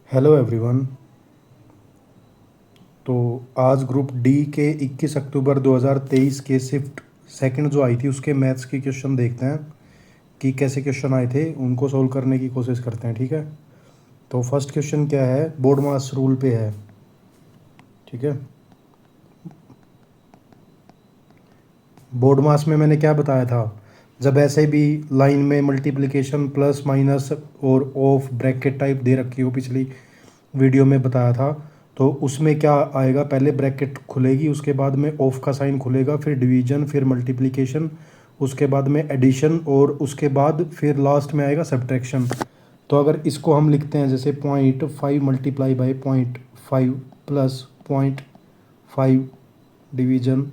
Hello everyone. तो आज group D के 21 अक्टूबर 2023 के शिफ्ट सेकंड जो आई थी उसके मैथ्स की क्वेश्चन देखते हैं कि कैसे क्वेश्चन आए थे, उनको सोल्व करने की कोशिश करते हैं। ठीक है, तो फर्स्ट क्वेश्चन क्या है, बोर्ड मास रूल पे है। ठीक है, बोर्ड मास में मैंने क्या बताया था, जब ऐसे भी लाइन में मल्टीप्लिकेशन प्लस माइनस और ऑफ ब्रैकेट टाइप दे रखी हो, पिछली वीडियो में बताया था, तो उसमें क्या आएगा, पहले ब्रैकेट खुलेगी, उसके बाद में ऑफ का साइन खुलेगा, फिर डिवीजन, फिर मल्टीप्लिकेशन, उसके बाद में एडिशन और उसके बाद फिर लास्ट में आएगा सब्ट्रैक्शन। तो अगर इसको हम लिखते हैं जैसे 0.5 मल्टीप्लाई बाई 0.5 प्लस 0.5 डिवीजन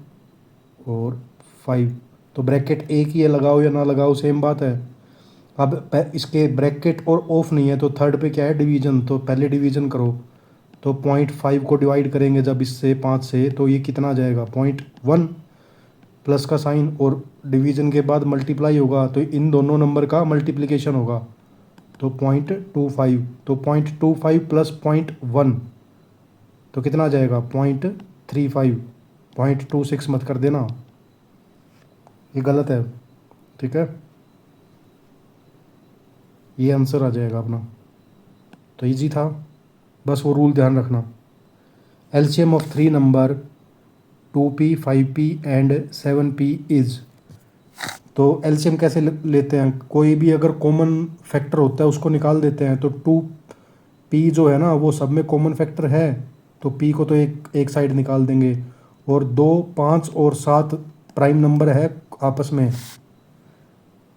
और 5, तो ब्रैकेट एक ही है, लगाओ या ना लगाओ सेम बात है। अब इसके ब्रैकेट और ऑफ नहीं है तो थर्ड पे क्या है, डिवीजन, तो पहले डिवीजन करो। तो 0.5 को डिवाइड करेंगे जब इससे 5 से, तो ये कितना आ जाएगा, 0.1 प्लस का साइन और डिवीजन के बाद मल्टीप्लाई होगा, तो इन दोनों नंबर का मल्टीप्लिकेशन होगा, तो 0.25, तो 0.25 प्लस 0.1 तो कितना आ जाएगा, 0.35। 0.26 मत कर देना, ये गलत है। ठीक है, ये आंसर आ जाएगा अपना। तो इजी था, बस वो रूल ध्यान रखना। LCM of three number 2p 5p and 7p is. तो एलसीएम कैसे लेते हैं, कोई भी अगर कॉमन फैक्टर होता है उसको निकाल देते हैं। तो 2p जो है ना वो सब में कॉमन फैक्टर है, तो p को तो एक एक साइड निकाल देंगे। और 2, 5 और 7 प्राइम नंबर है आपस में,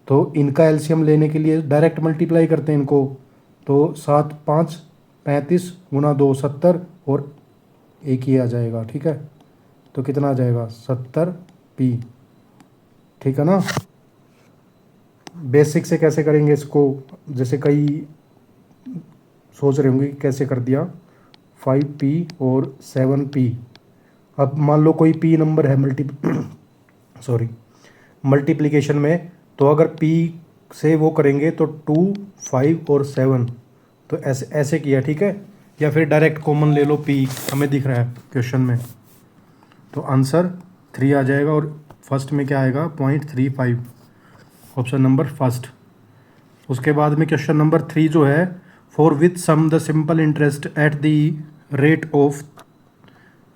तो इनका एलसीएम लेने के लिए डायरेक्ट मल्टीप्लाई करते हैं इनको। तो 7 5 35 गुना 2 70 और एक ही आ जाएगा। ठीक है, तो कितना आ जाएगा, 70p। ठीक है ना। बेसिक से कैसे करेंगे इसको, जैसे कई सोच रहे होंगे कि कैसे कर दिया, 5p और 7p। अब मान लो कोई p नंबर है सॉरी मल्टीप्लिकेशन में, तो अगर p से वो करेंगे तो 2 5 और 7, तो ऐसे ऐसे किया। ठीक है, या फिर डायरेक्ट कॉमन ले लो, p हमें दिख रहा है क्वेश्चन में, तो आंसर 3 आ जाएगा। और फर्स्ट में क्या आएगा, 0.35, ऑप्शन नंबर फर्स्ट। उसके बाद में क्वेश्चन नंबर 3 जो है, for with sum the simple interest at the rate of,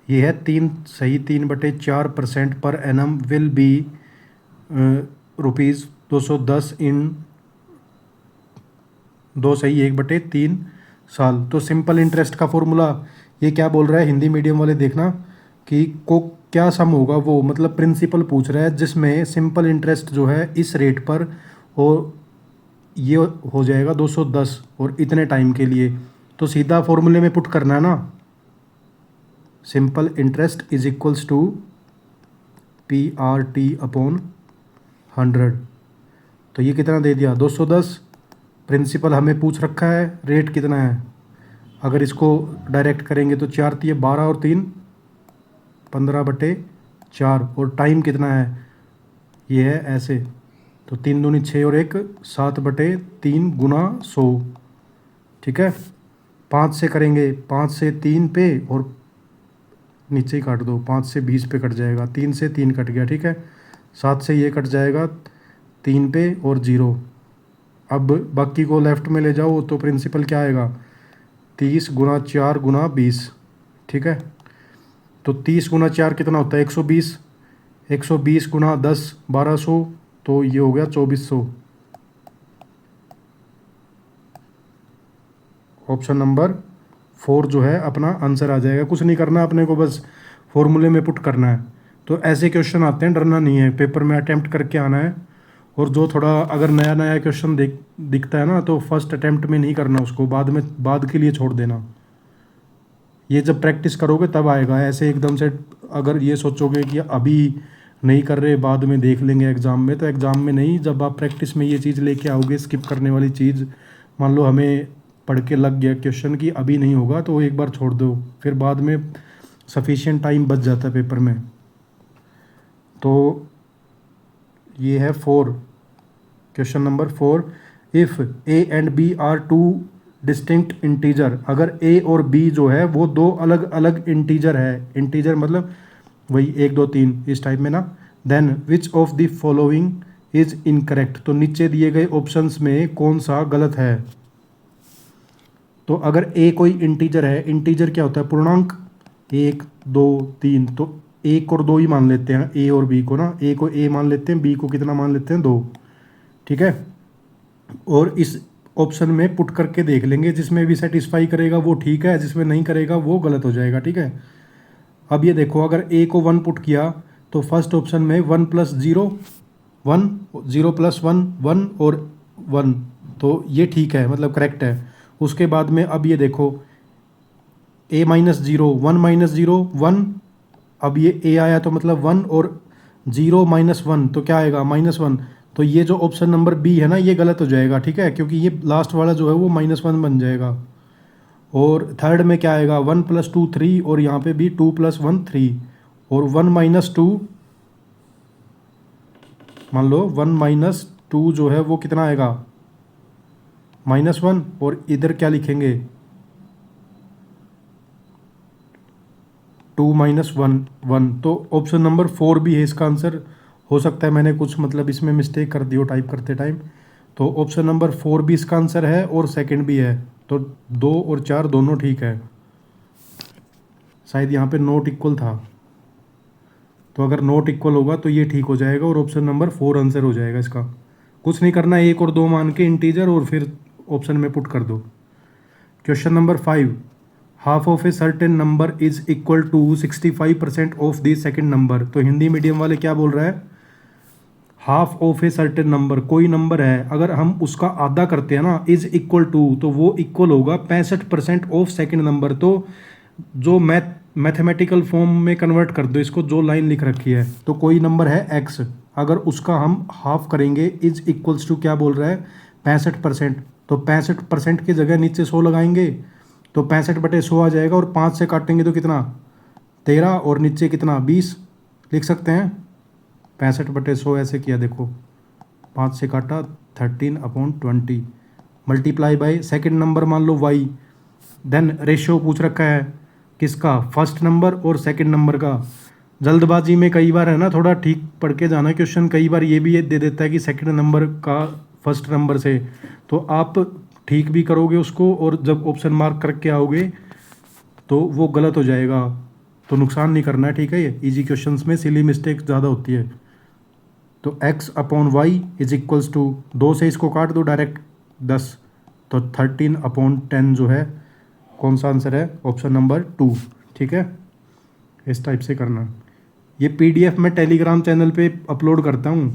ये है 3/4% पर annum will be rupees 210 in 2 1/3 साल। तो सिंपल इंटरेस्ट का फॉर्मूला ये क्या बोल रहा है, हिंदी मीडियम वाले देखना कि को क्या सम होगा, वो मतलब प्रिंसिपल पूछ रहा है जिसमें सिंपल इंटरेस्ट जो है इस रेट पर, और ये हो जाएगा 210 और इतने टाइम के लिए। तो सीधा फॉर्मूले में पुट करना है ना, simple interest is equals to PRT/100। तो ये कितना दे दिया, 210। प्रिंसिपल हमें पूछ रखा है, रेट कितना है, अगर इसको डायरेक्ट करेंगे तो 4 तिये 12 और 3 15/4, और टाइम कितना है, ये है ऐसे, तो 3 दूनी 6 और 1 7/3 गुना 100। ठीक है, 5 से करेंगे, 5 से 3 पे और नीचे ही काट दो, 5 से 20 पे कट जाएगा, 3 से 3 कट गया। ठीक है, 7 से ये कट जाएगा 3 पे और 0। अब बाकी को लेफ्ट में ले जाओ, तो प्रिंसिपल क्या आएगा, 30 गुना 4 गुना 20। ठीक है, तो 30 गुना 4 कितना होता है, 120। 120 गुना 10 1200, तो ये हो गया 2400। ऑप्शन नंबर 4 जो है अपना आंसर आ जाएगा। कुछ नहीं करना अपने को, बस फॉर्मूले में पुट करना है। तो ऐसे क्वेश्चन आते हैं, डरना नहीं है, पेपर में अटेम्प्ट करके आना है। और जो थोड़ा अगर नया नया क्वेश्चन दिखता है ना, तो फर्स्ट अटेम्प्ट में नहीं करना उसको, बाद के लिए छोड़ देना। ये जब प्रैक्टिस करोगे तब आएगा, ऐसे एकदम से अगर ये सोचोगे कि अभी नहीं कर रहे बाद में देख लेंगे एग्ज़ाम में, तो एग्ज़ाम में नहीं, जब आप प्रैक्टिस में ये चीज़ लेके आओगे, स्किप करने वाली चीज़, मान लो हमें पढ़ के लग गया क्वेश्चन कि अभी नहीं होगा, तो एक बार छोड़ दो, फिर बाद में सफिशिएंट टाइम बच जाता है पेपर में। तो ये है 4, question number 4, if A and B are two distinct integer, अगर ए और बी जो है वो दो अलग अलग इंटीजर है, इंटीजर मतलब वही 1 2 3 इस टाइप में ना, then which of the following is incorrect, तो नीचे दिए गए ऑप्शंस में कौन सा गलत है। तो अगर ए कोई इंटीजर है, इंटीजर क्या होता है, पूर्णांक, 1 2 3, तो 1 और 2 ही मान लेते हैं ए और बी को ना, ए को ए मान लेते हैं, बी को कितना मान लेते हैं 2, ठीक है। और इस ऑप्शन में पुट करके देख लेंगे, जिसमें भी सेटिस्फाई करेगा वो ठीक है, जिसमें नहीं करेगा वो गलत हो जाएगा, ठीक है। अब ये देखो, अगर ए को 1 पुट किया तो फर्स्ट ऑप्शन में 1 + 0 1, 0 + 1 1 और 1, तो ये ठीक है, मतलब करेक्ट है। उसके बाद में अब ये देखो, a - 0 1 - 0 1, अब ये a आया तो मतलब 1 और 0 - 1 तो क्या आएगा -1, तो ये जो ऑप्शन नंबर बी है ना ये गलत हो जाएगा, ठीक है, क्योंकि ये लास्ट वाला जो है वो -1 बन जाएगा। और थर्ड में क्या आएगा, 1 + 2 3, और यहाँ पे भी 2 + 1 3, और 1 - 2, मान लो 1 - 2 जो है वो कितना आएगा -1, और इधर क्या लिखेंगे 2 - 1 1, तो ऑप्शन नंबर 4 भी है इसका आंसर। हो सकता है मैंने कुछ मतलब इसमें मिस्टेक कर दी हो टाइप करते टाइम, तो ऑप्शन नंबर 4 भी इसका आंसर है और सेकंड भी है, तो 2 और 4 दोनों ठीक है। शायद यहाँ पे नॉट इक्वल था, तो अगर नॉट इक्वल होगा तो ये ठीक हो जाएगा और ऑप्शन नंबर 4 आंसर हो जाएगा इसका। कुछ नहीं करना, 1 और 2 मान के इंटीजर और फिर ऑप्शन में पुट कर दो। Question number 5, half of a certain number is equal to 65% of the second number, तो हिंदी मीडियम वाले क्या बोल रहा है, half of a certain number, कोई नंबर है अगर हम उसका आधा करते हैं ना, इज इक्वल टू, तो वो इक्वल होगा 65% ऑफ सेकेंड नंबर। तो जो मैथमेटिकल फॉर्म में कन्वर्ट कर दो इसको, जो लाइन लिख रखी है, तो कोई नंबर है x, अगर उसका हम हाफ करेंगे, इज इक्वल्स टू क्या बोल रहा है 65%, तो 65% की जगह नीचे 100 लगाएंगे, तो 65/100 आ जाएगा, और 5 से काटेंगे तो कितना 13, और नीचे कितना 20 लिख सकते हैं। 65/100 ऐसे किया देखो, 5 से काटा 13/20, मल्टीप्लाई बाय सेकेंड नंबर मान लो y, देन रेशियो पूछ रखा है किसका, फर्स्ट नंबर और सेकंड नंबर का। जल्दबाजी में कई बार है ना, थोड़ा ठीक पढ़ के जाना क्वेश्चन, कई बार ये भी दे देता है कि सेकंड नंबर का फर्स्ट नंबर से, तो आप ठीक भी करोगे उसको और जब ऑप्शन मार्क करके आओगे तो वो गलत हो जाएगा, तो नुकसान नहीं करना है, ठीक है। ये इजी क्वेश्चंस में सिली मिस्टेक ज़्यादा होती है। तो x/y इज इक्वल्स टू, 2 से इसको काट दो डायरेक्ट 10, तो 13/10 जो है कौन सा आंसर है, ऑप्शन नंबर 2, ठीक है। इस टाइप से करना। ये पीडीएफ मैं टेलीग्राम चैनल पे अपलोड करता हूँ,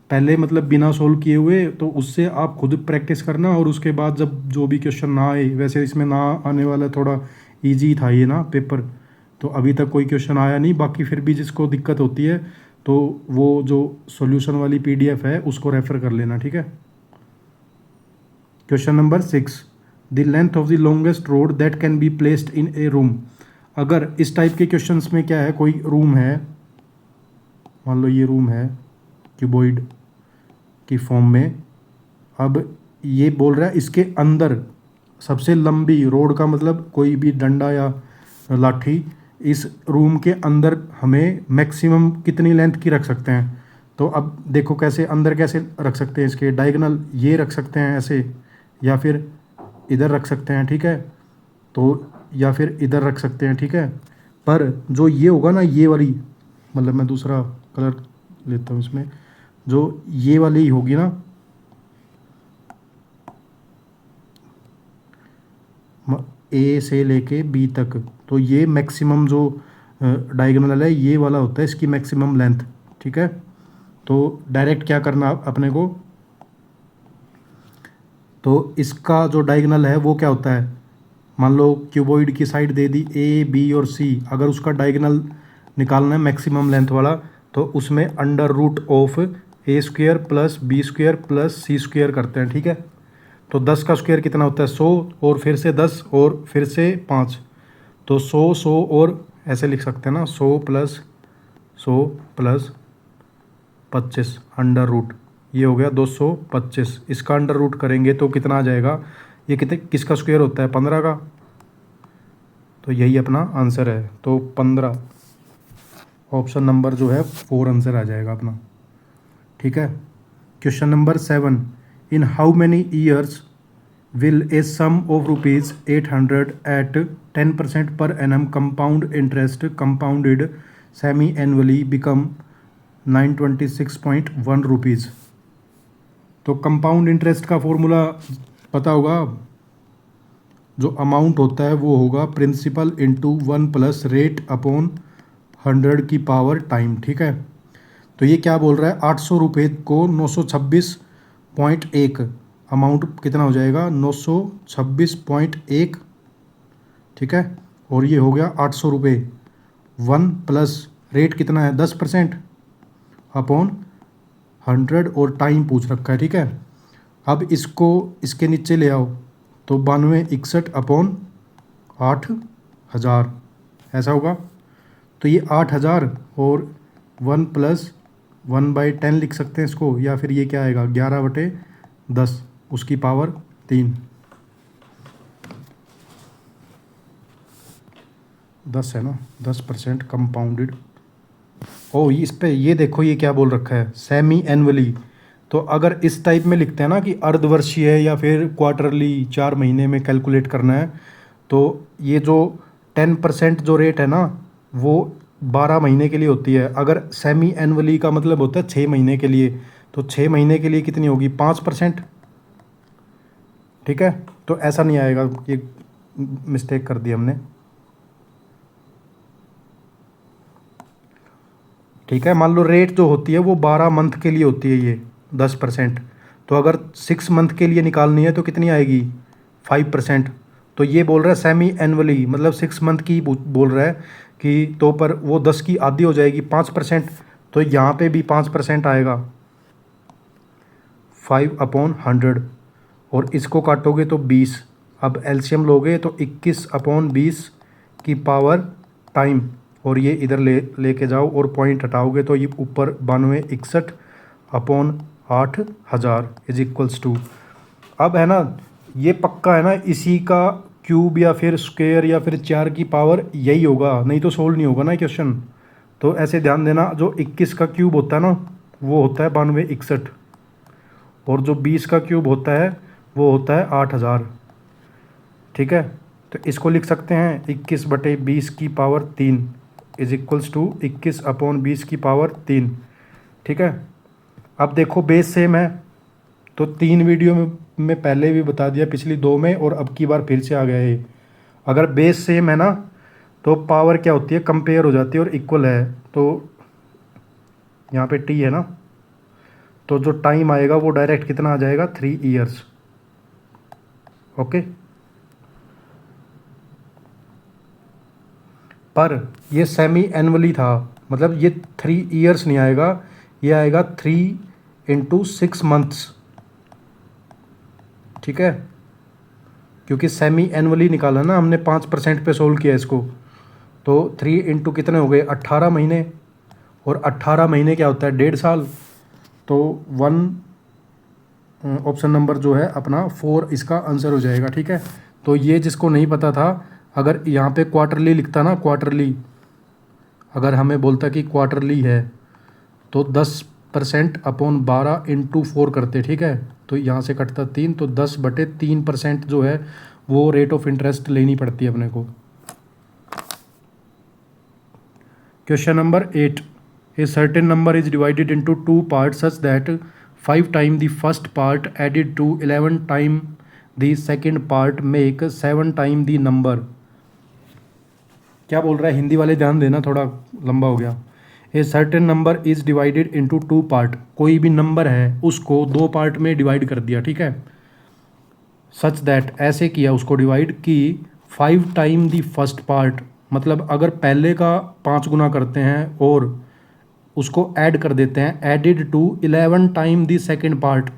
पहले मतलब बिना सोल्व किए हुए, तो उससे आप खुद प्रैक्टिस करना, और उसके बाद जब जो भी क्वेश्चन ना आए, वैसे इसमें ना आने वाला थोड़ा इजी था ये ना पेपर, तो अभी तक कोई क्वेश्चन आया नहीं, बाकी फिर भी जिसको दिक्कत होती है तो वो जो सॉल्यूशन वाली पीडीएफ है उसको रेफ़र कर लेना, ठीक है। Question number 6, the length of the longest road that can be placed in A room, अगर इस टाइप के क्वेश्चंस में क्या है, कोई रूम है, मान लो ये रूम है क्यूबॉइड की फॉर्म में, अब ये बोल रहा है इसके अंदर सबसे लंबी रोड का मतलब कोई भी डंडा या लाठी, इस रूम के अंदर हमें मैक्सिमम कितनी लेंथ की रख सकते हैं। तो अब देखो कैसे अंदर कैसे रख सकते हैं, इसके डायगोनल ये रख सकते हैं ऐसे, या फिर इधर रख सकते हैं, ठीक है, तो या फिर इधर रख सकते हैं, ठीक है। पर जो ये होगा ना, ये वाली, मतलब मैं दूसरा कलर लेता हूँ इसमें, जो ये वाली होगी ना, ए से लेके बी तक, तो ये मैक्सिमम जो डायगोनल है ये वाला होता है इसकी मैक्सिमम लेंथ, ठीक है। तो डायरेक्ट क्या करना अपने को, तो इसका जो डायगोनल है वो क्या होता है, मान लो क्यूबॉइड की साइड दे दी ए बी और सी, अगर उसका डायगोनल निकालना है मैक्सिमम लेंथ वाला, तो उसमें √ऑफ a² + b² + c² करते हैं, ठीक है। तो 10 का स्क्वायर कितना होता है 100, और फिर से 10 और फिर से 5, तो 100 और ऐसे लिख सकते हैं ना, 100 + 100 + 25 √, ये हो गया 225, इसका √, करेंगे तो कितना आ जाएगा, ये कितने किसका स्क्वायर होता है? 15 का। तो यही अपना आंसर है। तो 15 ऑप्शन नंबर जो है 4 आंसर आ जाएगा अपना। ठीक है। Question number 7, in how many years will a sum of rupees 800 at 10% पर annum compound interest compounded semi annually become 926.1 rupees. तो कंपाउंड इंटरेस्ट का फॉर्मूला पता होगा। जो अमाउंट होता है वो होगा principal into 1 plus rate upon 100 की पावर टाइम। ठीक है। तो ये क्या बोल रहा है? 800 रुपये को 926.1 अमाउंट कितना हो जाएगा? 926.1। ठीक है। और ये हो गया 800 रुपये। 1 प्लस रेट कितना है? 10% अपॉन 100 और टाइम पूछ रखा है। ठीक है। अब इसको इसके नीचे ले आओ तो 9261 अपॉन 8000 ऐसा होगा। तो ये 8000 और 1 प्लस 1/10 लिख सकते हैं इसको, या फिर ये क्या आएगा? 11/10 उसकी पावर 3। 10 है ना, 10% कंपाउंडेड। ओ इस पे ये देखो, ये क्या बोल रखा है? Semi annually. तो अगर इस टाइप में लिखते हैं ना कि अर्धवर्षीय है या फिर क्वार्टरली, 4 महीने में कैलकुलेट करना है, तो ये जो 10% जो रेट है ना वो 12 महीने के लिए होती है। अगर सेमी एनुअली का मतलब होता है 6 महीने के लिए, तो 6 महीने के लिए कितनी होगी? 5%। ठीक है। तो ऐसा नहीं आएगा, ये मिस्टेक कर दी हमने। ठीक है। मान लो रेट जो होती है वो 12 मंथ के लिए होती है, ये 10%। तो अगर 6 मंथ के लिए निकालनी है तो कितनी आएगी? 5%। तो ये बोल रहा है सेमी एनुअली, मतलब 6 मंथ की बोल रहा है कि, तो पर वो 10 की आधी हो जाएगी 5%। तो यहाँ पे भी 5% आएगा, 5/100। और इसको काटोगे तो 20। अब एलसीएम लोगे तो 21/20 की पावर टाइम, और ये इधर लेके जाओ और पॉइंट हटाओगे तो ये ऊपर 9261 अपॉन 8000 इज इक्वल्स टू। अब है ना, ये पक्का है ना, इसी का क्यूब या फिर स्क्वायर या फिर 4 की पावर यही होगा, नहीं तो सोल्व नहीं होगा ना क्वेश्चन। तो ऐसे ध्यान देना, जो 21 का क्यूब होता है ना वो होता है 9261, और जो 20 का क्यूब होता है वो होता है 8000। ठीक है। तो इसको लिख सकते हैं 21/20 की पावर 3 इज इक्वल्स टू 21/20 की पावर 3। ठीक है। अब देखो बेस सेम है, तो 3 वीडियो में पहले भी बता दिया, पिछली 2 में, और अब की बार फिर से आ गया ये। अगर बेस सेम है ना तो पावर क्या होती है? कंपेयर हो जाती है और इक्वल है। तो यहाँ पे टी है ना, तो जो टाइम आएगा वो डायरेक्ट कितना आ जाएगा? 3 ईयर्स। ओके। पर ये सेमी एनुअली था, मतलब ये 3 ईयर्स नहीं आएगा, ये आएगा 3 × 6 मंथ्स। ठीक है। क्योंकि सेमी एनुअली निकाला ना हमने, 5% पे सोल्व किया इसको, तो 3 × कितने हो गए? 18 महीने। और 18 महीने क्या होता है? 1.5 साल। तो 1 ऑप्शन नंबर जो है अपना 4 इसका आंसर हो जाएगा। ठीक है। तो ये जिसको नहीं पता था, अगर यहाँ पे क्वार्टरली लिखता ना, क्वार्टरली अगर हमें बोलता कि क्वार्टरली है तो 10% अपॉन 12 × 4 करते। ठीक है। तो यहाँ से कटता 3, तो 10/3% जो है वो रेट ऑफ इंटरेस्ट लेनी पड़ती है अपने को। Question number 8, a certain number is divided into 2 parts such that 5 time the first part added to 11 time the second part make 7 time the number. क्या बोल रहा है? हिंदी वाले ध्यान देना, थोड़ा लंबा हो गया। ए certain number is divided into 2 part, कोई भी नंबर है उसको 2 पार्ट में डिवाइड कर दिया। ठीक है। सच दैट, ऐसे किया उसको डिवाइड कि 5 टाइम द फर्स्ट पार्ट, मतलब अगर पहले का 5 गुना करते हैं और उसको ऐड कर देते हैं, added to 11 time the second part,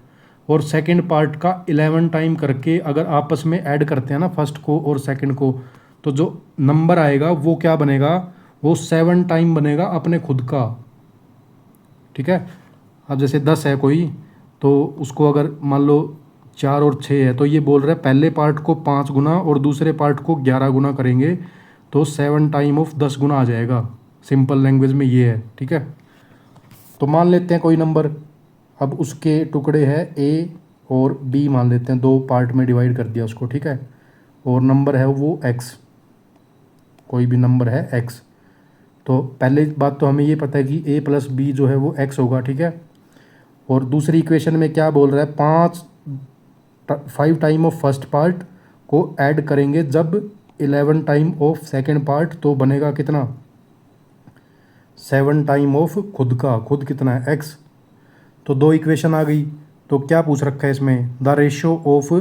और सेकेंड पार्ट का 11 टाइम करके अगर आपस में ऐड करते हैं ना फर्स्ट को और सेकेंड को, तो जो नंबर आएगा वो क्या बनेगा? वो 7 टाइम बनेगा अपने खुद का। ठीक है। अब जैसे 10 है कोई, तो उसको अगर मान लो 4 और 6 है, तो ये बोल रहा है पहले पार्ट को 5 गुना और दूसरे पार्ट को 11 गुना करेंगे तो 7 टाइम ऑफ 10 गुना आ जाएगा। सिंपल लैंग्वेज में ये है, ठीक है। तो मान लेते हैं कोई नंबर, अब उसके टुकड़े हैं ए और बी मान लेते हैं, दो पार्ट में डिवाइड कर दिया उसको, ठीक है। और नंबर है वो एक्स, कोई भी नंबर है एक्स। तो पहले बात तो हमें ये पता है कि ए प्लस बी जो है वो एक्स होगा, ठीक है। और दूसरी इक्वेशन में क्या बोल रहा है, 5 टाइम ऑफ फर्स्ट पार्ट को ऐड करेंगे जब 11 टाइम ऑफ सेकंड पार्ट, तो बनेगा कितना, 7 टाइम ऑफ खुद का, खुद कितना है एक्स। तो दो इक्वेशन आ गई। तो क्या पूछ रखा है इसमें, the ratio of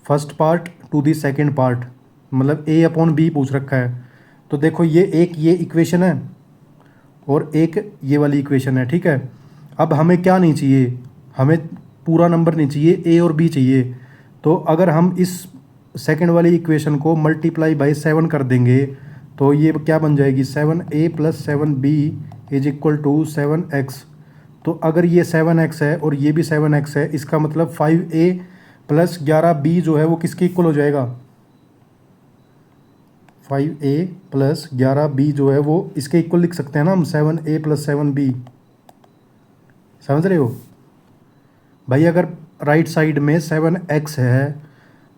first part two the second part, मतलब ए अपॉन बी पूछ रखा है। तो देखो ये इक्वेशन है और एक ये वाली इक्वेशन है, ठीक है। अब हमें क्या नहीं चाहिए, हमें पूरा नंबर नहीं चाहिए, ए और बी चाहिए। तो अगर हम इस सेकंड वाली इक्वेशन को मल्टीप्लाई बाई 7 कर देंगे तो ये क्या बन जाएगी, 7a plus 7b is equal to 7x। तो अगर ये 7x है और ये भी 7x है, इसका मतलब 5a प्लस 11b जो है वो किसके इक्वल हो जाएगा, 5a प्लस 11b जो है वो इसके इक्वल लिख सकते हैं ना हम, 7a प्लस 7b। समझ रहे हो भाई, अगर राइट साइड में 7x है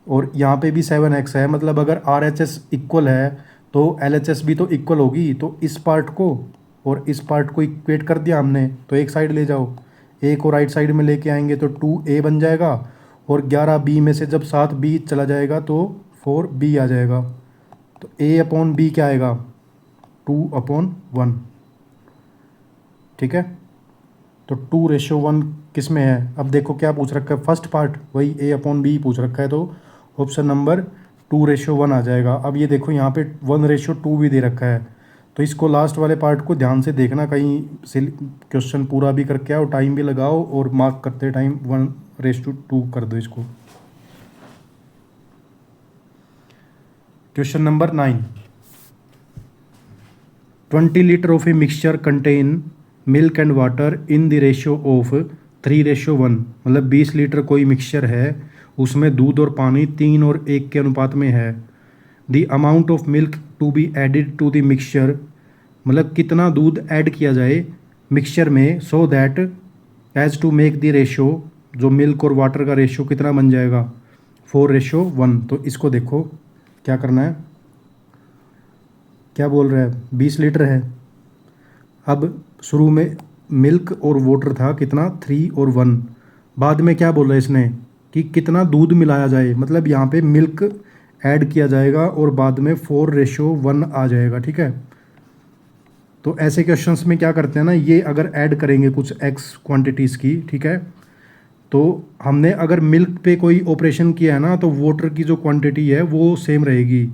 और यहाँ पे भी 7x है, मतलब अगर RHS इक्वल है तो LHS भी तो इक्वल होगी। तो इस पार्ट को और इस पार्ट को इक्वेट कर दिया हमने, तो एक साइड ले जाओ, a को राइट साइड में लेके आएंगे तो 2a बन जाएगा, और 11b में से जब 7b चला जाएगा तो 4b आ जाएगा। तो a अपॉन b क्या आएगा, 2/1, ठीक है। तो 2:1 किस में है, अब देखो क्या पूछ रखा है, फर्स्ट पार्ट वही a अपॉन बी पूछ रखा है, तो ऑप्शन नंबर 2:1 आ जाएगा। अब ये देखो यहाँ पे 1:2 भी दे रखा है, तो इसको लास्ट वाले पार्ट को ध्यान से देखना, कहीं से क्वेश्चन पूरा भी करके आओ, टाइम भी लगाओ और मार्क करते टाइम 1:2 कर दो इसको। Question number 9, 20 litre of a mixture contain milk and water in the ratio of 3:1, मतलब 20 लीटर कोई मिक्सचर है, उसमें दूध और पानी 3 और 1 के अनुपात में है। The amount of milk to be added to the mixture, मतलब कितना दूध ऐड किया जाए मिक्सचर में, so that as to make the ratio, जो मिल्क और वाटर का रेशियो कितना बन जाएगा, 4:1। तो इसको देखो क्या करना है, क्या बोल रहा है, 20 लीटर है। अब शुरू में मिल्क और वाटर था कितना, 3 और 1। बाद में क्या बोल रहा है इसने कि कितना दूध मिलाया जाए, मतलब यहाँ पे मिल्क ऐड किया जाएगा और बाद में 4:1 आ जाएगा, ठीक है। तो ऐसे क्वेश्चंस में क्या करते हैं ना, ये अगर ऐड करेंगे कुछ एक्स क्वांटिटीज़ की, ठीक है, तो हमने अगर मिल्क पे कोई ऑपरेशन किया है ना, तो वाटर की जो क्वांटिटी है वो सेम रहेगी।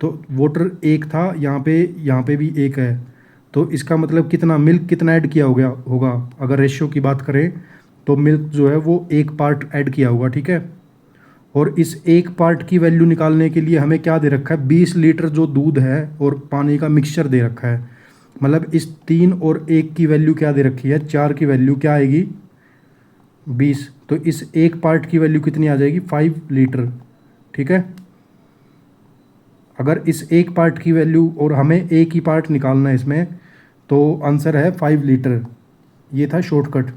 तो वाटर 1 था, यहाँ पे भी 1 है, तो इसका मतलब कितना मिल्क कितना ऐड किया हो गया होगा, अगर रेशियो की बात करें तो मिल्क जो है वो 1 पार्ट ऐड किया होगा, ठीक है। और इस 1 पार्ट की वैल्यू निकालने के लिए हमें क्या दे रखा है, 20 लीटर जो दूध है और पानी का मिक्सचर दे रखा है, मतलब इस 3 और 1 की वैल्यू क्या दे रखी है, 4 की वैल्यू क्या आएगी, 20। तो इस 1 पार्ट की वैल्यू कितनी आ जाएगी, 5 लीटर, ठीक है। अगर इस 1 पार्ट की वैल्यू, और हमें एक ही पार्ट निकालना है इसमें, तो आंसर है 5 लीटर। ये था शॉर्टकट।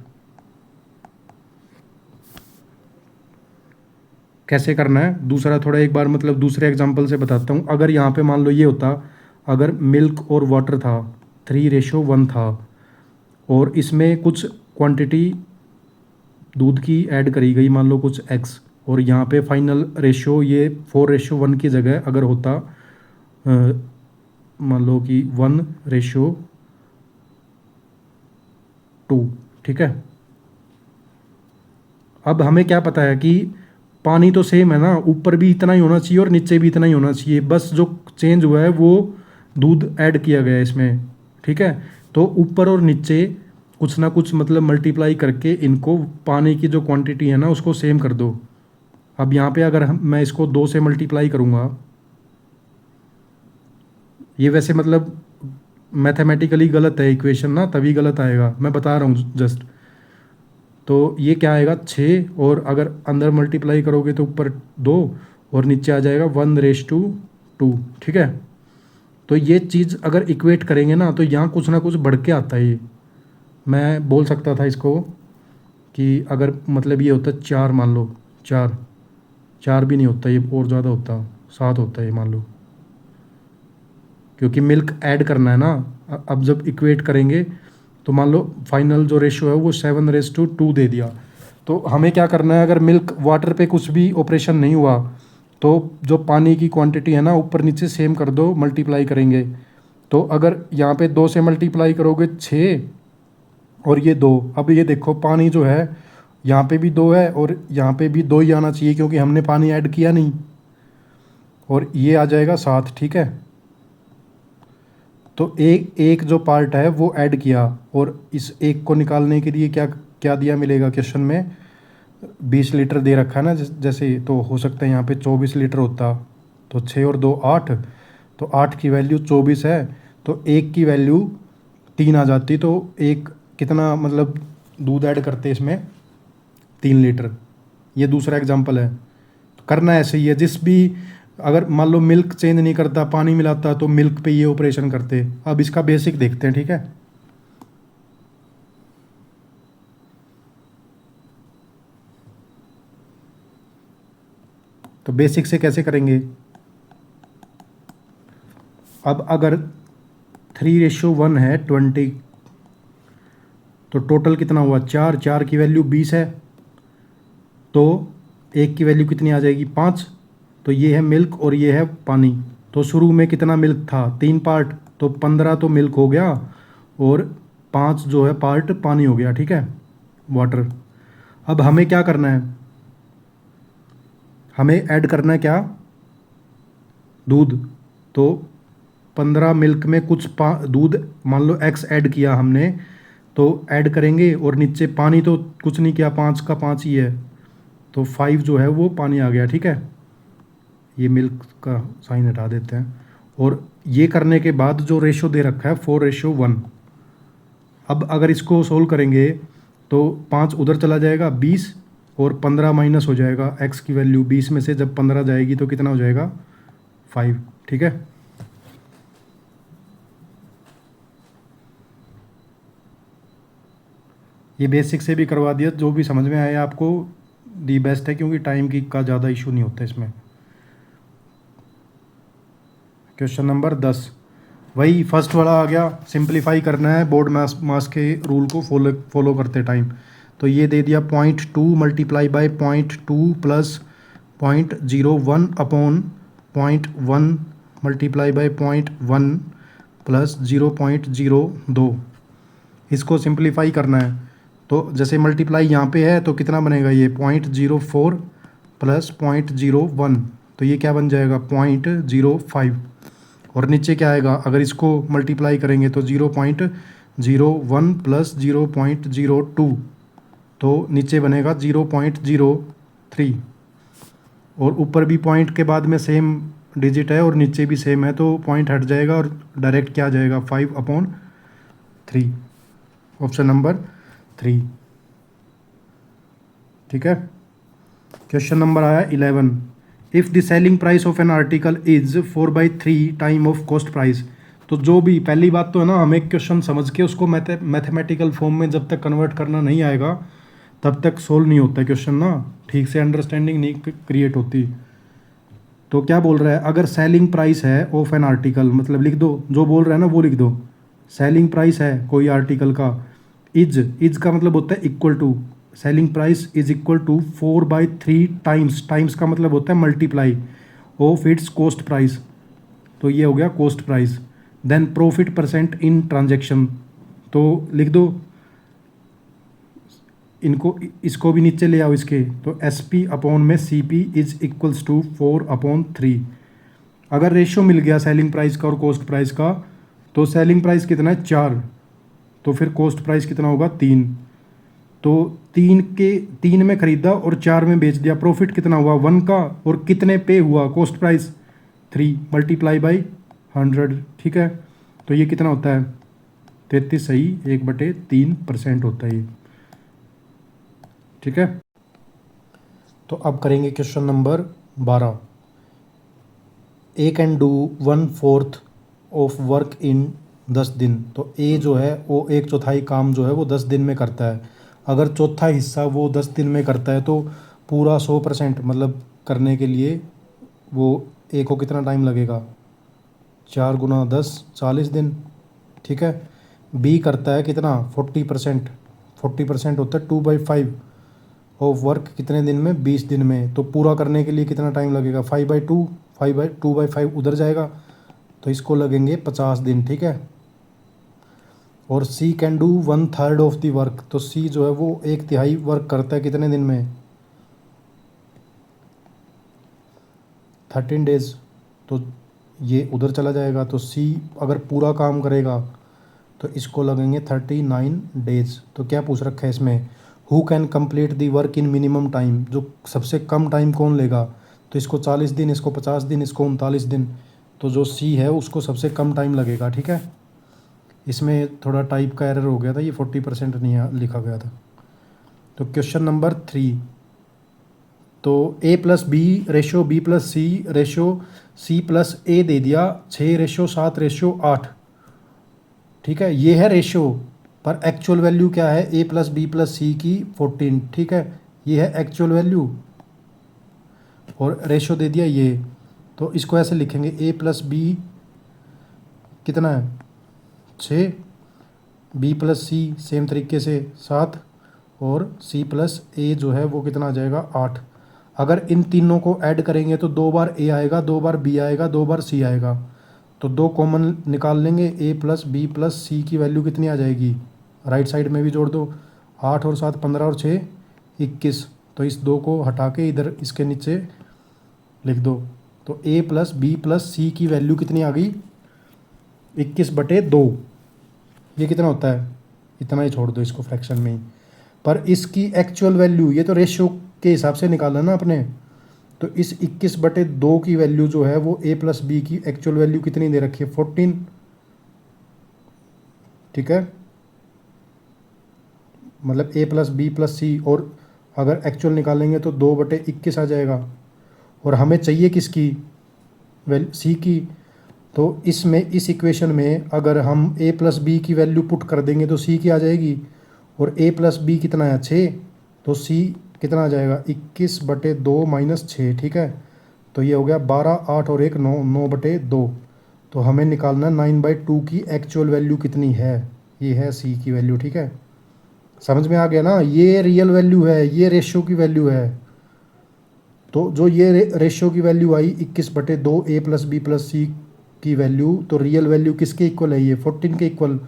कैसे करना है दूसरा, थोड़ा एक बार मतलब दूसरे एग्जांपल से बताता हूँ। अगर यहाँ पे मान लो ये होता, अगर मिल्क और वाटर था 3:1 था, और इसमें कुछ क्वांटिटी दूध की ऐड करी गई, मान लो कुछ एक्स, और यहाँ पे फाइनल रेशियो ये 4:1 की जगह अगर होता मान लो कि 1:2, ठीक है। अब हमें क्या पता है कि पानी तो सेम है ना, ऊपर भी इतना ही होना चाहिए और नीचे भी इतना ही होना चाहिए, बस जो चेंज हुआ है वो दूध ऐड किया गया है इसमें, ठीक है। तो ऊपर और नीचे कुछ ना कुछ मतलब मल्टीप्लाई करके इनको, पानी की जो क्वांटिटी है ना उसको सेम कर दो। अब यहाँ पे अगर मैं इसको 2 से मल्टीप्लाई करूँगा, ये वैसे मतलब मैथमेटिकली गलत है इक्वेशन ना, तभी गलत आएगा, मैं बता रहा हूँ जस्ट। तो ये क्या आएगा 6, और अगर अंदर मल्टीप्लाई करोगे तो ऊपर 2 और नीचे आ जाएगा 1:2। ठीक है, तो ये चीज़ अगर इक्वेट करेंगे ना तो यहाँ कुछ ना कुछ बढ़ के आता है। ये मैं बोल सकता था इसको कि अगर मतलब ये होता 4, मान लो 4, 4 भी नहीं होता, ये और ज़्यादा होता, 7 होता है ये मान लो, क्योंकि मिल्क ऐड करना है ना। अब जब इक्वेट करेंगे तो मान लो फाइनल जो रेशो है वो 7:2 दे दिया। तो हमें क्या करना है, अगर मिल्क वाटर पे कुछ भी ऑपरेशन नहीं हुआ तो जो पानी की क्वांटिटी है ना ऊपर नीचे सेम कर दो, मल्टीप्लाई करेंगे। तो अगर यहाँ पे 2 से मल्टीप्लाई करोगे 6 और ये 2, अब ये देखो पानी जो है यहाँ पे भी 2 है और यहाँ पे भी 2 ही आना चाहिए क्योंकि हमने पानी ऐड किया नहीं, और ये आ जाएगा 7। ठीक है, तो एक एक जो पार्ट है वो ऐड किया, और इस एक को निकालने के लिए क्या क्या दिया मिलेगा क्वेश्चन में, 20 लीटर दे रखा है ना, जैसे तो हो सकता है यहाँ पे 24 लीटर होता। तो 6 और 2 8, तो 8 की वैल्यू 24 है, तो एक की वैल्यू 3 आ जाती। तो एक कितना मतलब दूध ऐड करते इसमें 3 लीटर। ये दूसरा एग्जाम्पल है। तो करना ऐसे ही है, जिस भी अगर मान लो मिल्क चेंज नहीं करता, पानी मिलाता, तो मिल्क पे ये ऑपरेशन करते। अब इसका बेसिक देखते हैं। ठीक है, तो बेसिक से कैसे करेंगे। अब अगर 3:1 है 20, तो टोटल कितना हुआ 4, 4 की वैल्यू 20 है, तो एक की वैल्यू कितनी आ जाएगी 5। तो ये है मिल्क और ये है पानी। तो शुरू में कितना मिल्क था 3 पार्ट, तो 15 तो मिल्क हो गया और 5 जो है पार्ट पानी हो गया। ठीक है, वाटर। अब हमें क्या करना है, हमें ऐड करना है क्या, दूध। तो 15 मिल्क में कुछ दूध मान लो x ऐड किया हमने, तो ऐड करेंगे, और नीचे पानी तो कुछ नहीं किया, 5 का 5 ही है, तो 5 जो है वो पानी आ गया। ठीक है, ये मिल्क का साइन हटा देते हैं। और ये करने के बाद जो रेशो दे रखा है 4:1। अब अगर इसको सोल्व करेंगे तो 5 उधर चला जाएगा 20, और 15 माइनस हो जाएगा, x की वैल्यू 20 में से जब 15 जाएगी तो कितना हो जाएगा 5। ठीक है, ये बेसिक से भी करवा दिया, जो भी समझ में आया आपको दी बेस्ट है, क्योंकि टाइम की का ज़्यादा इशू नहीं होता इसमें। क्वेश्चन नंबर 10, वही फर्स्ट वाला आ गया, सिंप्लीफाई करना है बोर्ड मास के रूल को फॉलो करते टाइम। तो ये दे दिया 0.2 multiply by 0.2 plus 0.01 upon 0.1 multiply by 0.1 plus 0.02। इसको सिंप्लीफाई करना है, तो जैसे मल्टीप्लाई यहाँ पे है तो कितना बनेगा, ये 0.04 प्लस 0.01, तो ये क्या बन जाएगा 0.05। और नीचे क्या आएगा, अगर इसको मल्टीप्लाई करेंगे तो 0.01 प्लस 0.02, तो नीचे बनेगा 0.03। और ऊपर भी पॉइंट के बाद में सेम डिजिट है और नीचे भी सेम है, तो पॉइंट हट जाएगा और डायरेक्ट क्या आ जाएगा 5/3। Option number 3। ठीक है, क्वेश्चन नंबर आया 11, if the selling price of an article is 4/3 time of cost price. तो जो भी पहली बात तो है ना, हमें क्वेश्चन समझ के उसको मैथमेटिकल फॉर्म में जब तक कन्वर्ट करना नहीं आएगा तब तक सोल्व नहीं होता क्वेश्चन ना, ठीक से अंडरस्टैंडिंग नहीं क्रिएट होती। तो क्या बोल रहा है, अगर सेलिंग प्राइस है ऑफ एन आर्टिकल, मतलब लिख दो जो बोल रहा है ना वो लिख दो। सेलिंग प्राइस है कोई आर्टिकल का, इज का मतलब होता है equal to, selling price is equal to 4/3 times, times का मतलब होता है multiply of its cost price, तो ये हो गया cost price. Then profit percent in transaction, तो लिख दो इनको, इसको भी नीचे ले आओ इसके, तो एस पी अपॉन में C P is equals to 4/3। अगर रेशियो मिल गया सेलिंग प्राइस का और कॉस्ट प्राइस का, तो सेलिंग प्राइस कितना है 4, तो फिर कॉस्ट प्राइस कितना होगा 3। तो 3 में खरीदा और 4 में बेच दिया, प्रॉफिट कितना हुआ 1 का, और कितने पे हुआ कॉस्ट प्राइस 3 मल्टीप्लाई बाई 100। ठीक है, तो ये कितना होता है 33 सही 1/3% होता है ये। ठीक है। तो अब करेंगे question number 12। A can do 1/4 of work in 10 दिन। तो ए जो है वो 1/4 काम जो है वो 10 दिन में करता है। अगर चौथा हिस्सा वो 10 दिन में करता है तो पूरा 100% मतलब करने के लिए वो ए को कितना टाइम लगेगा? 4 × 10 40 दिन। ठीक है। बी करता है कितना? 40%। 40% होता है 2/5 ऑफ वर्क कितने दिन में? 20 दिन में। तो पूरा करने के लिए कितना टाइम लगेगा? 5/2। 2/5 उधर जाएगा तो इसको लगेंगे 50 दिन। ठीक है। और she can do 1/3 of the work. तो सी जो है वो 1/3 वर्क करता है कितने दिन में? 13 डेज। तो ये उधर चला जाएगा। तो सी अगर पूरा काम करेगा तो इसको लगेंगे 39 डेज। तो क्या पूछ रखा है इसमें? Who can complete the work in minimum time. जो सबसे कम टाइम कौन लेगा? तो इसको 40 दिन, इसको 50 दिन, इसको 39 दिन। तो जो सी है उसको सबसे कम टाइम लगेगा। ठीक है। इसमें थोड़ा टाइप का एरर हो गया था, ये 40% नहीं लिखा गया था। तो क्वेश्चन नंबर 3। तो A+B B+C C+A दे दिया 6:7:8। ठीक है। ये है रेशो, पर एक्चुअल वैल्यू क्या है? A+B+C की 14। ठीक है। ये है एक्चुअल वैल्यू और रेशो दे दिया ये। तो इसको ऐसे लिखेंगे A+B कितना है? 6, B+C सेम तरीके से 7 और C+A जो है वो कितना आ जाएगा? 8। अगर इन तीनों को ऐड करेंगे तो 2 बार A आएगा, 2 बार B आएगा, 2 बार C आएगा। तो 2 कॉमन निकाल लेंगे। A+B+C की वैल्यू कितनी आ जाएगी? राइट साइड में भी जोड़ दो। 8 और 7 15 और 6 21। तो इस 2 को हटा के इधर इसके नीचे लिख दो। तो A+B+C की वैल्यू कितनी आ गई? 21/2। ये कितना होता है? इतना ही छोड़ दो इसको फ्रैक्शन में ही। पर इसकी एक्चुअल वैल्यू, ये तो रेशियो के हिसाब से निकाला ना अपने, तो इस 21/2 की वैल्यू जो है वो A+B की एक्चुअल वैल्यू कितनी दे रखी है? 14। ठीक है। मतलब A+B+C, और अगर एक्चुअल निकालेंगे तो 2/21 आ जाएगा। और हमें चाहिए किसकी? सी की। तो इसमें इस इक्वेशन में अगर हम A+B की वैल्यू पुट कर देंगे तो सी की आ जाएगी। और A+B कितना है? 6। तो सी कितना आ जाएगा? 21/2 - 6। ठीक है। तो ये हो गया 12, 8 और 1 9, 9/2। तो हमें निकालना 9/2 की एक्चुअल वैल्यू कितनी है। ये है सी की वैल्यू। ठीक है। समझ में आ गया ना? ये रियल वैल्यू है, ये रेशियो की वैल्यू है। तो जो ये रेशियो की वैल्यू आई 21/2 A+B+C की वैल्यू, तो रियल वैल्यू किसके इक्वल है? ये 14 के इक्वल।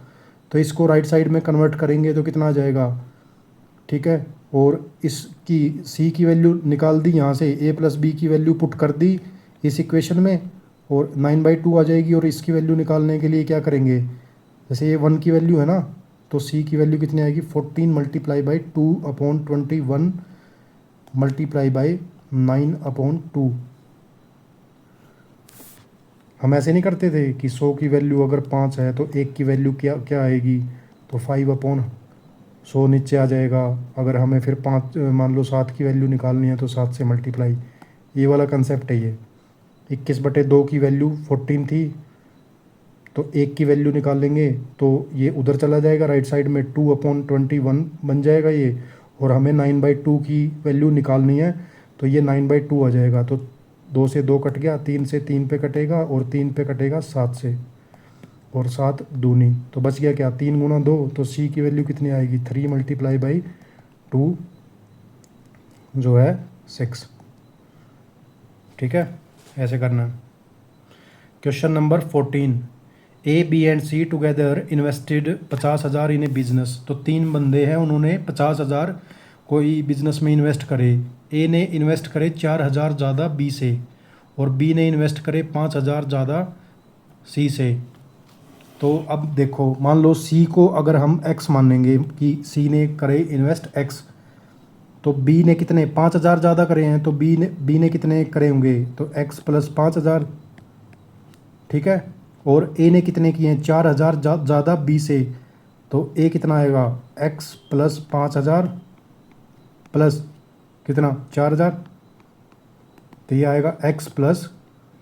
तो इसको राइट साइड में कन्वर्ट करेंगे तो कितना आ जाएगा? ठीक है। और इसकी सी की वैल्यू निकाल दी यहाँ से, A+B की वैल्यू पुट कर दी इस इक्वेशन में, और 9/2 आ जाएगी। और इसकी वैल्यू निकालने के लिए क्या करेंगे? जैसे ये 1 की वैल्यू है ना, तो सी की वैल्यू कितनी आएगी? 14 × 2/21 × 9/2। हम ऐसे नहीं करते थे कि 100 की वैल्यू अगर 5 है तो 1 की वैल्यू क्या क्या आएगी? तो 5/100 नीचे आ जाएगा। अगर हमें फिर 5 मान लो 7 की वैल्यू निकालनी है तो 7 से मल्टीप्लाई। ये वाला कंसेप्ट है ये। 21/2 की वैल्यू 14 थी, तो 1 की वैल्यू निकाल लेंगे तो ये उधर चला जाएगा राइट साइड में, 2/21 बन जाएगा ये। और हमें 9/2 की वैल्यू निकालनी है तो ये 9/2 आ जाएगा। तो 2 से 2 कट गया, 3 से 3 पे कटेगा, और 3 पे कटेगा 7 से, और 7 दूनी। तो बच गया क्या? 3 × 2। तो सी की वैल्यू कितनी आएगी? 3 × 2 जो है 6। ठीक है। ऐसे करना है। Question number 14। A, B and C together invested 50,000 in A business. तो 3 बंदे हैं, उन्होंने 50,000 कोई बिजनेस में इन्वेस्ट करे। ए ने इन्वेस्ट करे 4,000 ज़्यादा बी से, और बी ने इन्वेस्ट करे 5,000 ज़्यादा सी से। तो अब देखो, मान लो सी को अगर हम एक्स मानेंगे कि सी ने करे इन्वेस्ट एक्स, तो बी ने कितने? 5,000 ज़्यादा करे हैं, तो बी ने कितने करे होंगे? तो एक्स + 5,000। ठीक है। और ए ने कितने किए हैं? 4,000 ज़्यादा बी से। तो ए कितना आएगा? एक्स + 5,000 प्लस कितना 4000, तो ये आएगा x प्लस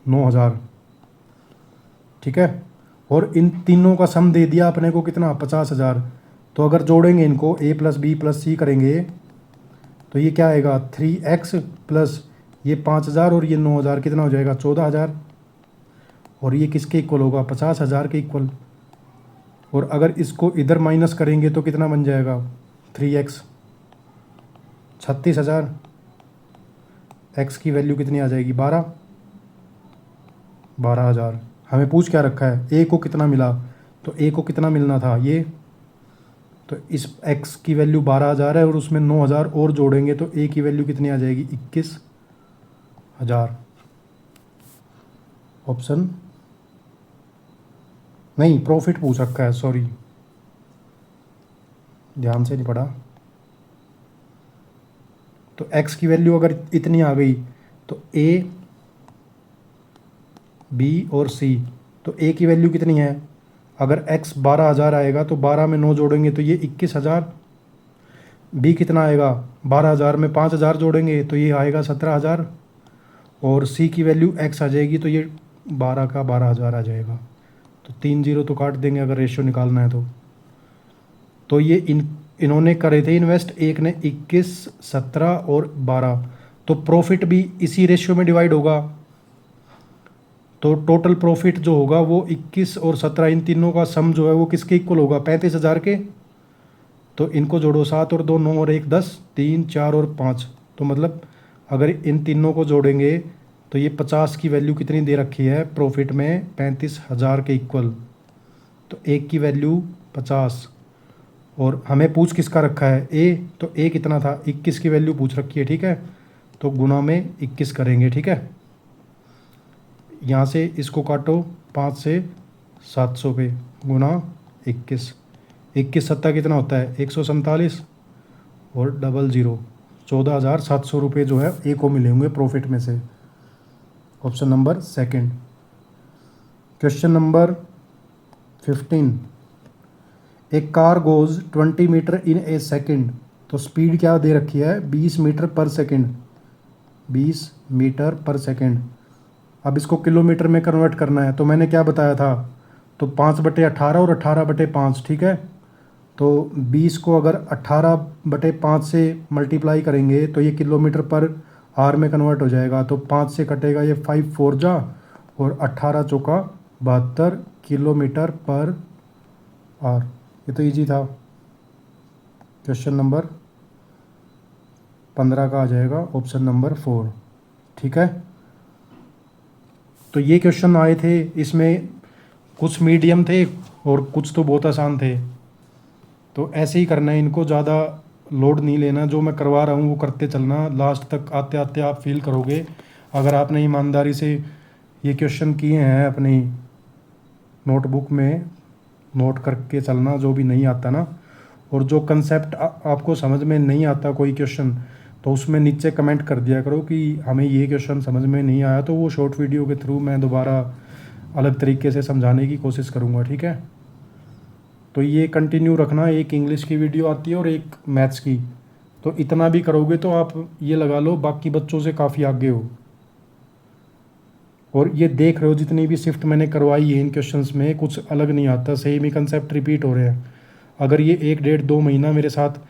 9000, ठीक है। और इन तीनों का सम दे दिया अपने को कितना 50,000। तो अगर जोड़ेंगे इनको a प्लस बी प्लस सी करेंगे तो ये क्या आएगा 3x प्लस ये 5000 और ये 9000 कितना हो जाएगा 14,000। और ये किसके इक्वल होगा 50,000 के इक्वल। और अगर इसको इधर माइनस करेंगे तो कितना बन जाएगा 3x 36,000। x की वैल्यू कितनी आ जाएगी 12,000। हमें पूछ क्या रखा है a को कितना मिला, तो a को कितना मिलना था ये, तो इस x की वैल्यू 12,000 है और उसमें 9,000 और जोड़ेंगे तो a की वैल्यू कितनी आ जाएगी 21,000। ऑप्शन नहीं, प्रॉफिट पूछ रखा है, सॉरी ध्यान से नहीं पढ़ा। तो x की वैल्यू अगर इतनी आ गई तो a b और c, तो a की वैल्यू कितनी है, अगर x 12,000 आएगा तो 12 में 9 जोड़ेंगे तो ये 21,000। b कितना आएगा 12,000 में 5,000 जोड़ेंगे तो ये आएगा 17,000। और c की वैल्यू x आ जाएगी तो ये 12 का 12,000 आ जाएगा। तो 3 जीरो तो काट देंगे अगर रेशियो निकालना है तो ये इन्होंने करे थे इन्वेस्ट, एक ने 21, 17 और 12, तो प्रॉफिट भी इसी रेशियो में डिवाइड होगा। तो टोटल प्रॉफिट जो होगा वो 21 और 17 इन तीनों का सम जो है वो किसके इक्वल होगा 35,000 के। तो इनको जोड़ो 7 और 2 9 और 1 10, 3 4 और 5, तो मतलब अगर इन तीनों को जोड़ेंगे तो ये 50 की वैल्यू कितनी दे रखी है प्रॉफिट में 35,000 के इक्वल। तो एक की वैल्यू 50 और हमें पूछ किसका रखा है a, तो a कितना था 21 की वैल्यू पूछ रखी है, ठीक है। तो गुना में 21 करेंगे, ठीक है। यहाँ से इसको काटो 5 से 700 पे गुना 21, 21 सत्ता कितना होता है 147 और 00, 14,700 रुपये जो है ए को मिले होंगे प्रॉफिट में से। Option number second. Question number 15, ए कार गोज 20 मीटर इन ए सेकंड, तो स्पीड क्या दे रखी है 20 मीटर पर सेकंड, 20 मीटर पर सेकंड। अब इसको किलोमीटर में कन्वर्ट करना है, तो मैंने क्या बताया था, तो 5/18 और 18/5, ठीक है। तो 20 को अगर 18/5 से मल्टीप्लाई करेंगे तो ये किलोमीटर पर आर में कन्वर्ट हो जाएगा। तो 5 से कटेगा ये 5 4 जा और 18 चौका 72 किलोमीटर पर आर। ये तो इजी था। क्वेश्चन नंबर 15 का आ जाएगा ऑप्शन नंबर 4, ठीक है। तो ये क्वेश्चन आए थे, इसमें कुछ मीडियम थे और कुछ तो बहुत आसान थे। तो ऐसे ही करना है, इनको ज़्यादा लोड नहीं लेना, जो मैं करवा रहा हूँ वो करते चलना, लास्ट तक आते आते आप फील करोगे अगर आपने ईमानदारी से ये क्वेश्चन किए हैं अपनी नोटबुक में नोट करके चलना, जो भी नहीं आता ना। और जो कंसेप्ट आपको समझ में नहीं आता कोई क्वेश्चन, तो उसमें नीचे कमेंट कर दिया करो कि हमें ये क्वेश्चन समझ में नहीं आया, तो वो शॉर्ट वीडियो के थ्रू मैं दोबारा अलग तरीके से समझाने की कोशिश करूँगा, ठीक है। तो ये कंटिन्यू रखना, एक इंग्लिश की वीडियो आती है और एक मैथ्स की, तो इतना भी करोगे तो आप ये लगा लो बाकी बच्चों से काफ़ी आगे हो। और ये देख रहे हो जितनी भी शिफ्ट मैंने करवाई है इन क्वेश्चंस में कुछ अलग नहीं आता, सेम ही कंसेप्ट रिपीट हो रहे हैं। अगर ये 1 डेढ़ 2 महीना मेरे साथ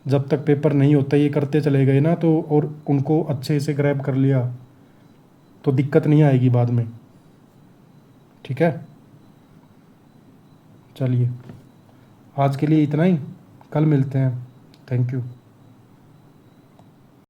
जब तक पेपर नहीं होता ये करते चले गए ना, तो और उनको अच्छे से ग्रैब कर लिया तो दिक्कत नहीं आएगी बाद में, ठीक है। चलिए आज के लिए इतना ही, कल मिलते हैं। Thank you.